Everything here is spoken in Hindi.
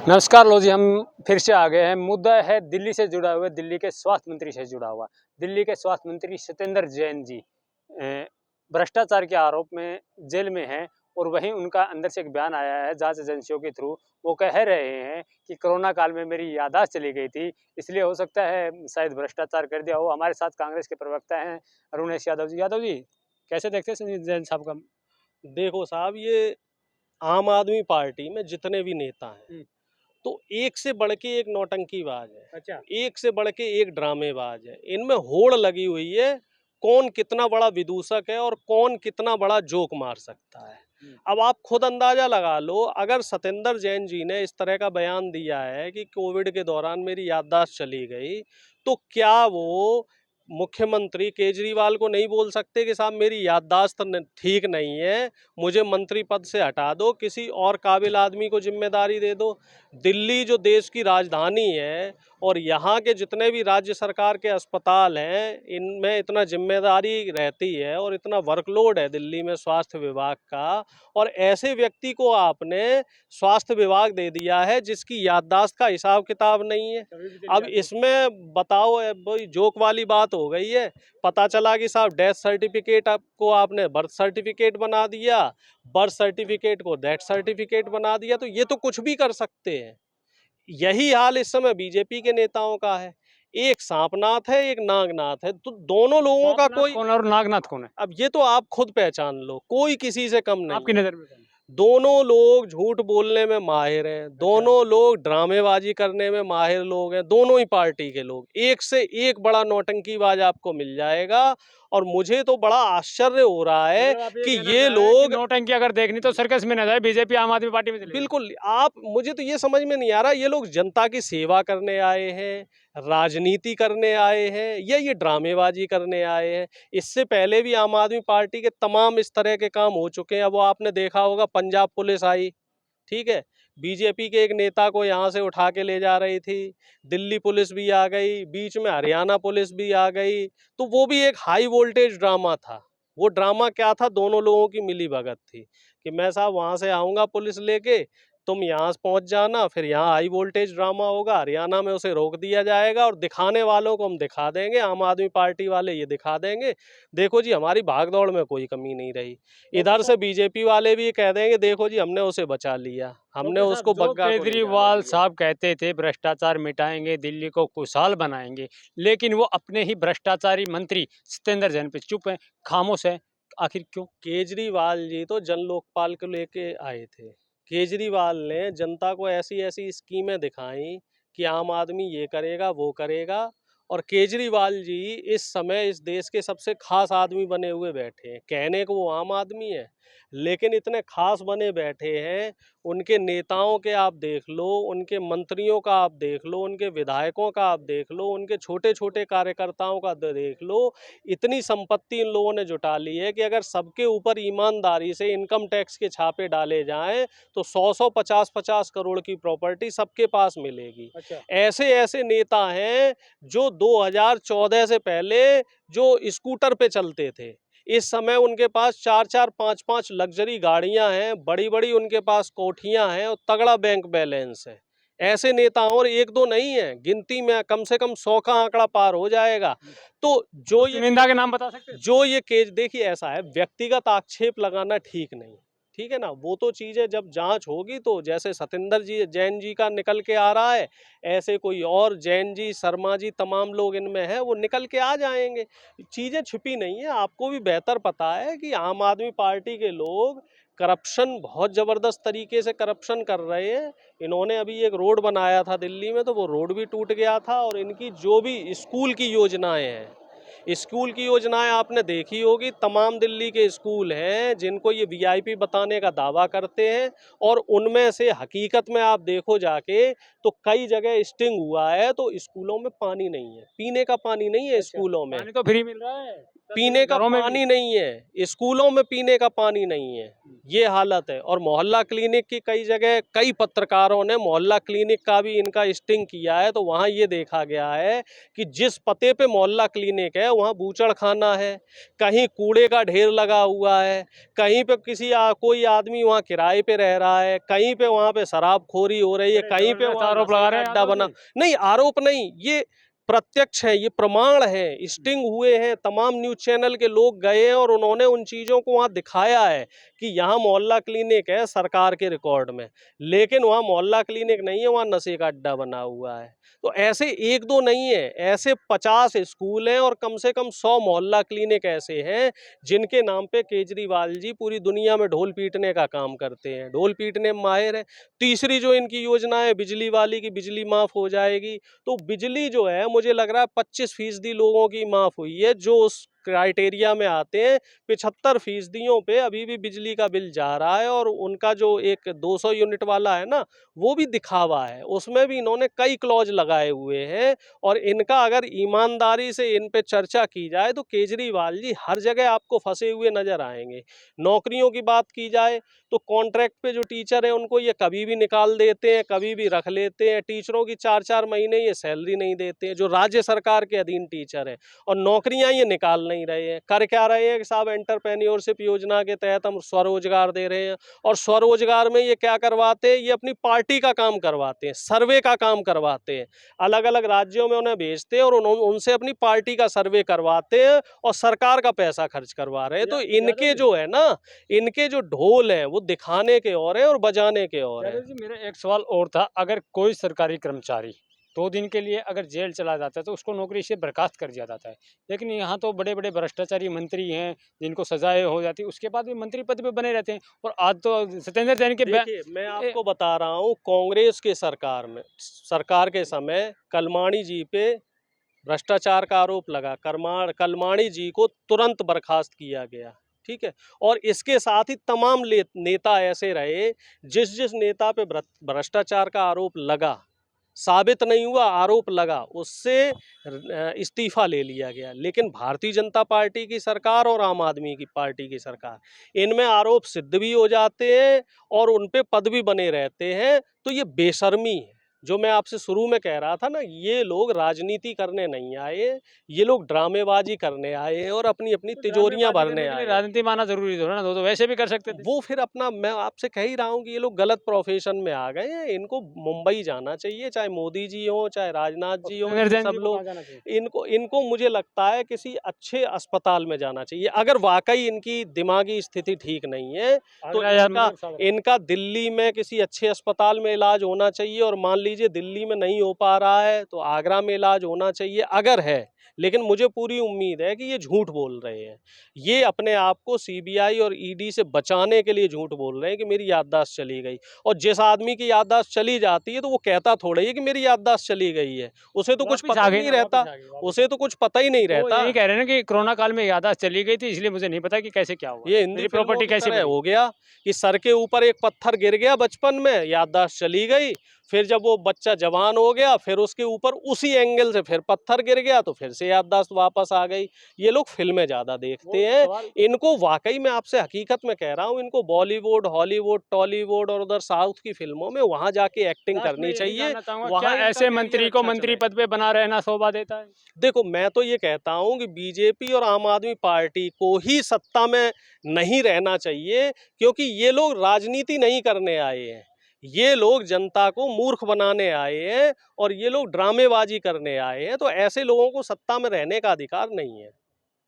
नमस्कार लो जी, हम फिर से आ गए हैं। मुद्दा है दिल्ली से जुड़ा हुआ, दिल्ली के स्वास्थ्य मंत्री से जुड़ा हुआ। दिल्ली के स्वास्थ्य मंत्री सत्येंद्र जैन जी भ्रष्टाचार के आरोप में जेल में हैं और वहीं उनका अंदर से एक बयान आया है जांच एजेंसियों के थ्रू। वो कह रहे हैं कि कोरोना काल में मेरी याददाश्त चली गई थी, इसलिए हो सकता है शायद भ्रष्टाचार कर दिया हो। हमारे साथ कांग्रेस के प्रवक्ता हैं अरुणेश यादव जी। यादव जी, कैसे देखते हैं संजय जैन साहब का? देखो साहब, ये आम आदमी पार्टी में जितने भी नेता हैं तो एक से बढ़ के एक नौटंकीबाज है। अच्छा। एक से बढ़ के एक ड्रामेबाज है। इनमें होड़ लगी हुई है कौन कितना बड़ा विदूषक है और कौन कितना बड़ा जोक मार सकता है। अब आप खुद अंदाजा लगा लो, अगर सत्येंद्र जैन जी ने इस तरह का बयान दिया है कि कोविड के दौरान मेरी याददाश्त चली गई, तो क्या वो मुख्यमंत्री केजरीवाल को नहीं बोल सकते कि साहब मेरी याददाश्त ठीक नहीं है, मुझे मंत्री पद से हटा दो, किसी और काबिल आदमी को जिम्मेदारी दे दो। दिल्ली जो देश की राजधानी है और यहाँ के जितने भी राज्य सरकार के अस्पताल हैं, इनमें इतना जिम्मेदारी रहती है और इतना वर्कलोड है दिल्ली में स्वास्थ्य विभाग का, और ऐसे व्यक्ति को आपने स्वास्थ्य विभाग दे दिया है जिसकी याददाश्त का हिसाब किताब नहीं है। अब इसमें बताओ, भाई जोक वाली बात हो गई है। पता चला कि साहब डेथ सर्टिफिकेट आपको आपने बर्थ सर्टिफिकेट बना दिया, बर्थ सर्टिफिकेट को डेथ सर्टिफिकेट बना दिया, तो ये तो कुछ भी कर सकते हैं। यही हाल इस समय बीजेपी के नेताओं का है। एक सांपनाथ है, एक नागनाथ है, तो दोनों लोगों का कोई कौन और नागनाथ कौन है? अब ये तो आप खुद पहचान लो, कोई किसी से कम नहीं आपकी है। नजर में कौन है? दोनों लोग झूठ बोलने में माहिर हैं, दोनों लोग ड्रामेबाजी करने में माहिर लोग हैं, दोनों ही पार्टी के लोग। एक से एक बड़ा नौटंकीबाज आपको मिल जाएगा, और मुझे तो बड़ा आश्चर्य हो रहा है कि ये लोग नौटंकी अगर देखनी तो सर्कस में न जाए, बीजेपी आम आदमी पार्टी में चले जाए। बिल्कुल। आप मुझे तो ये समझ में नहीं आ रहा, ये लोग जनता की सेवा करने आए हैं, राजनीति करने आए हैं, या ये ड्रामेबाजी करने आए हैं। इससे पहले भी आम आदमी पार्टी के तमाम इस तरह के काम हो चुके हैं। अब वो आपने देखा होगा, पंजाब पुलिस आई, ठीक है, बीजेपी के एक नेता को यहाँ से उठा के ले जा रही थी। दिल्ली पुलिस भी आ गई, बीच में हरियाणा पुलिस भी आ गई, तो वो भी एक हाई वोल्टेज ड्रामा था। वो ड्रामा क्या था? दोनों लोगों की मिली भगत थी कि मैं साहब वहाँ से आऊँगा पुलिस लेके, तुम यहाँ पहुँच जाना, फिर यहाँ हाई वोल्टेज ड्रामा होगा, हरियाणा में उसे रोक दिया जाएगा और दिखाने वालों को हम दिखा देंगे, आम आदमी पार्टी वाले ये दिखा देंगे, देखो जी हमारी भागदौड़ में कोई कमी नहीं रही। इधर से बीजेपी वाले भी कह देंगे देखो जी हमने उसे बचा लिया, हमने उसको बग्गा को केजरीवाल साहब कहते थे भ्रष्टाचार मिटाएंगे, दिल्ली को खुशहाल बनाएंगे, लेकिन वो अपने ही भ्रष्टाचारी मंत्री सत्येंद्र जैन पे चुप है, खामोश है। आखिर क्यों? केजरीवाल जी तो जन लोकपाल को लेके आए थे। केजरीवाल ने जनता को ऐसी ऐसी स्कीमें दिखाई कि आम आदमी ये करेगा वो करेगा, और केजरीवाल जी इस समय इस देश के सबसे खास आदमी बने हुए बैठे हैं। कहने को वो आम आदमी है, लेकिन इतने खास बने बैठे हैं। उनके नेताओं के आप देख लो, उनके मंत्रियों का आप देख लो, उनके विधायकों का आप देख लो, उनके छोटे छोटे कार्यकर्ताओं का देख लो। इतनी संपत्ति इन लोगों ने जुटा ली है कि अगर सबके ऊपर ईमानदारी से इनकम टैक्स के छापे डाले जाएं तो 100 50 करोड़ की प्रॉपर्टी सबके पास मिलेगी। अच्छा। ऐसे ऐसे नेता हैं जो 2014 से पहले जो स्कूटर पे चलते थे, इस समय उनके पास 4 5 5 लग्जरी गाड़ियां हैं, बड़ी बड़ी उनके पास कोठियां हैं और तगड़ा बैंक बैलेंस है। ऐसे नेता और एक दो नहीं है, गिनती में कम से कम 100 का आंकड़ा पार हो जाएगा। तो जो ये चुनिंदा के नाम बता सकते हैं? जो ये केस, देखिए ऐसा है, व्यक्तिगत आक्षेप लगाना ठीक नहीं, ठीक है ना। वो तो चीजें जब जांच होगी, तो जैसे सत्येंद्र जी जैन जी का निकल के आ रहा है, ऐसे कोई और जैन जी शर्मा जी तमाम लोग इनमें हैं, वो निकल के आ जाएंगे। चीजें छिपी नहीं है, आपको भी बेहतर पता है कि आम आदमी पार्टी के लोग करप्शन बहुत जबरदस्त तरीके से करप्शन कर रहे हैं। इन्होंने अभी एक रोड बनाया था दिल्ली में, तो वो रोड भी टूट गया था। और इनकी जो भी स्कूल की योजनाएं हैं, स्कूल की योजनाएं आपने देखी होगी, तमाम दिल्ली के स्कूल हैं जिनको ये वीआईपी बताने का दावा करते हैं, और उनमें से हकीकत में आप देखो जाके तो कई जगह स्टिंग हुआ है, तो स्कूलों में पानी नहीं है, पीने का पानी नहीं है। स्कूलों में पानी तो फ्री मिल रहा है, पीने का घरों में पानी नहीं है, स्कूलों में पीने का पानी नहीं है, ये हालत है। और मोहल्ला क्लिनिक की कई जगह कई पत्रकारों ने मोहल्ला क्लिनिक का भी इनका स्टिंग किया है, तो वहाँ ये देखा गया है कि जिस पते पे मोहल्ला क्लिनिक है है वहाँ बूचड़खाना है, कहीं कूड़े का ढेर लगा हुआ है, कहीं पे कोई आदमी वहाँ किराए पे रह रहा है, कहीं पे वहाँ पे शराबखोरी हो रही है, कहीं पे वहाँ आरोप लगा रहे हैं अड्डा बना। नहीं, आरोप नहीं, ये प्रत्यक्ष है, ये प्रमाण है, स्टिंग हुए हैं, तमाम न्यूज चैनल के लोग गए हैं और उन्होंने उन चीज़ों को वहाँ दिखाया है कि यहाँ मोहल्ला क्लिनिक है सरकार के रिकॉर्ड में, लेकिन वहाँ मोहल्ला क्लिनिक नहीं है, वहाँ नशे का अड्डा बना हुआ है। तो ऐसे एक दो नहीं है, ऐसे 50 स्कूल हैं और कम से कम 100 मोहल्ला क्लिनिक ऐसे हैं जिनके नाम पे केजरीवाल जी पूरी दुनिया में ढोल पीटने का काम करते हैं, ढोल पीटने में माहिर है। तीसरी जो इनकी योजना है बिजली वाली की, बिजली माफ हो जाएगी, तो बिजली जो है मुझे लग रहा है 25% लोगों की माफ हुई है जो उस क्राइटेरिया में आते हैं। 75% पे अभी भी बिजली का बिल जा रहा है और उनका जो एक 200 यूनिट वाला है ना, वो भी दिखावा है, उसमें भी इन्होंने कई क्लॉज लगाए हुए हैं। और इनका अगर ईमानदारी से इन पे चर्चा की जाए तो केजरीवाल जी हर जगह आपको फंसे हुए नजर आएंगे। नौकरियों की बात की जाए तो कॉन्ट्रैक्ट पे जो टीचर है उनको ये कभी भी निकाल देते हैं, कभी भी रख लेते हैं। टीचरों की 4-4 महीने ये सैलरी नहीं देते हैं, जो राज्य सरकार के अधीन टीचर है, और नौकरियां ये निकाल नहीं रहे हैं। कर क्या रहे हैं कि साहब एंटरप्रेन्योरशिप योजना के तहत हम स्वरोजगार दे रहे हैं, और स्वरोजगार में ये क्या करवाते हैं, ये अपनी पार्टी का काम करवाते हैं, सर्वे का काम करवाते हैं, अलग अलग राज्यों में उन्हें भेजते हैं और उनसे अपनी पार्टी का सर्वे करवाते हैं और सरकार का पैसा खर्च करवा रहे हैं। तो इनके जो है ना, इनके जो ढोल हैं वो दिखाने के और हैं और बजाने के और हैं। जी मेरा एक सवाल और था, अगर कोई सरकारी कर्मचारी 2 दिन के लिए अगर जेल चला जाता है तो उसको नौकरी से बर्खास्त कर दिया जाता है, लेकिन यहाँ तो बड़े बड़े भ्रष्टाचारी मंत्री हैं जिनको सजाएं हो जाती है, उसके बाद भी मंत्री पद पे बने रहते हैं। और आज तो सत्येंद्र जैन के देखिए, मैं आपको बता रहा हूँ, कांग्रेस के सरकार के समय कलमाणी जी पे भ्रष्टाचार का आरोप लगा, कलमाणी जी को तुरंत बर्खास्त किया गया, ठीक है। और इसके साथ ही तमाम नेता ऐसे रहे, जिस नेता पे भ्रष्टाचार का आरोप लगा, साबित नहीं हुआ, आरोप लगा, उससे इस्तीफा ले लिया गया। लेकिन भारतीय जनता पार्टी की सरकार और आम आदमी की पार्टी की सरकार, इनमें आरोप सिद्ध भी हो जाते हैं और उन पे पद भी बने रहते हैं। तो ये बेशर्मी है। जो मैं आपसे शुरू में कह रहा था ना, ये लोग राजनीति करने नहीं आए, ये लोग ड्रामेबाजी करने आए हैं और अपनी अपनी तिजोरियां भरने आए हैं। राजनीति माना जरूरी थोड़ा ना, तो वैसे भी कर सकते थे। वो फिर अपना, मैं आपसे कह ही रहा हूँ कि ये लोग गलत प्रोफेशन में आ गए हैं। इनको मुंबई जाना चाहिए, चाहे मोदी जी हो, चाहे राजनाथ जी हो, सब लोग। इनको मुझे लगता है किसी अच्छे अस्पताल में जाना चाहिए। अगर वाकई इनकी दिमागी स्थिति ठीक नहीं है तो इनका दिल्ली में किसी अच्छे अस्पताल में इलाज होना चाहिए, और मान लीजिए दिल्ली में नहीं हो पा रहा है तो आगरा में इलाज होना चाहिए अगर है। लेकिन मुझे पूरी उम्मीद है कि ये झूठ बोल रहे हैं, ये अपने आप को सीबीआई और ईडी से बचाने के लिए झूठ बोल रहे हैं कि मेरी याददाश्त चली गई। और जिस आदमी की याददाश्त चली जाती है तो वो कहता थोड़ा ही कि मेरी याददाश्त चली गई है, उसे तो कुछ पता नहीं रहता, उसे तो कुछ पता ही नहीं रहता। यही कह रहे हैं ना कि कोरोना काल में याददाश्त चली गई थी, इसलिए मुझे नहीं पता कि कैसे क्या हुआ, ये हिंदी प्रॉपर्टी कैसे हो गया कि सर के ऊपर एक पत्थर गिर गया बचपन में, याददाश्त चली गई, फिर जब वो बच्चा जवान हो गया फिर उसके ऊपर उसी एंगल से फिर पत्थर गिर गया तो फिर से याददाश्त वापस आ गई। ये लोग फिल्में ज्यादा देखते हैं। इनको वाकई में आपसे हकीकत में कह रहा हूँ, इनको बॉलीवुड, हॉलीवुड, टॉलीवुड और उधर साउथ की फिल्मों में वहां जाके एक्टिंग करनी चाहिए। वहां ऐसे मंत्री को मंत्री पद पे बना रहना शोभा देता है? देखो, मैं तो ये कहता हूँ कि बीजेपी और आम आदमी पार्टी को ही सत्ता में नहीं रहना चाहिए, क्योंकि ये लोग राजनीति नहीं करने आए हैं, ये लोग जनता को मूर्ख बनाने आए हैं और ये लोग ड्रामेबाजी करने आए हैं। तो ऐसे लोगों को सत्ता में रहने का अधिकार नहीं है।